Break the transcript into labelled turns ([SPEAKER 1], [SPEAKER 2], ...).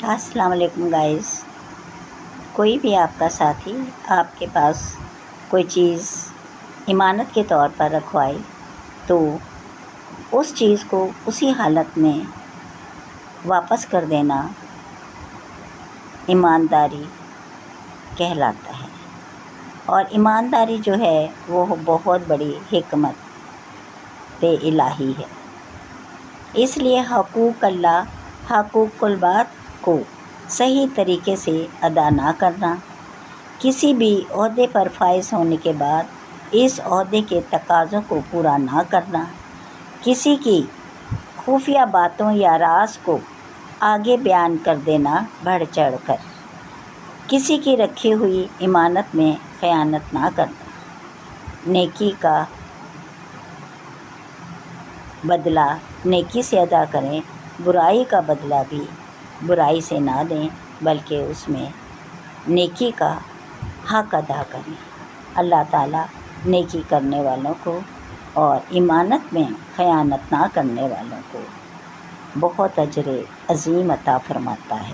[SPEAKER 1] السلام علیکم گائز. کوئی بھی آپ کا ساتھی آپ کے پاس کوئی چیز امانت کے طور پر رکھوائے تو اس چیز کو اسی حالت میں واپس کر دینا ایمانداری کہلاتا ہے. اور ایمانداری جو ہے وہ بہت بڑی حکمت الہی ہے. اس لیے حقوق اللہ، حقوق العباد کو صحیح طریقے سے ادا نہ کرنا، کسی بھی عہدے پر فائز ہونے کے بعد اس عہدے کے تقاضوں کو پورا نہ کرنا، کسی کی خفیہ باتوں یا راز کو آگے بیان کر دینا بڑھ چڑھ کر، کسی کی رکھی ہوئی امانت میں خیانت نہ کرنا، نیکی کا بدلہ نیکی سے ادا کریں، برائی کا بدلہ بھی برائی سے نہ دیں بلکہ اس میں نیکی کا حق ادا کریں. اللہ تعالیٰ نیکی کرنے والوں کو اور امانت میں خیانت نہ کرنے والوں کو بہت اجر عظیم عطا فرماتا ہے.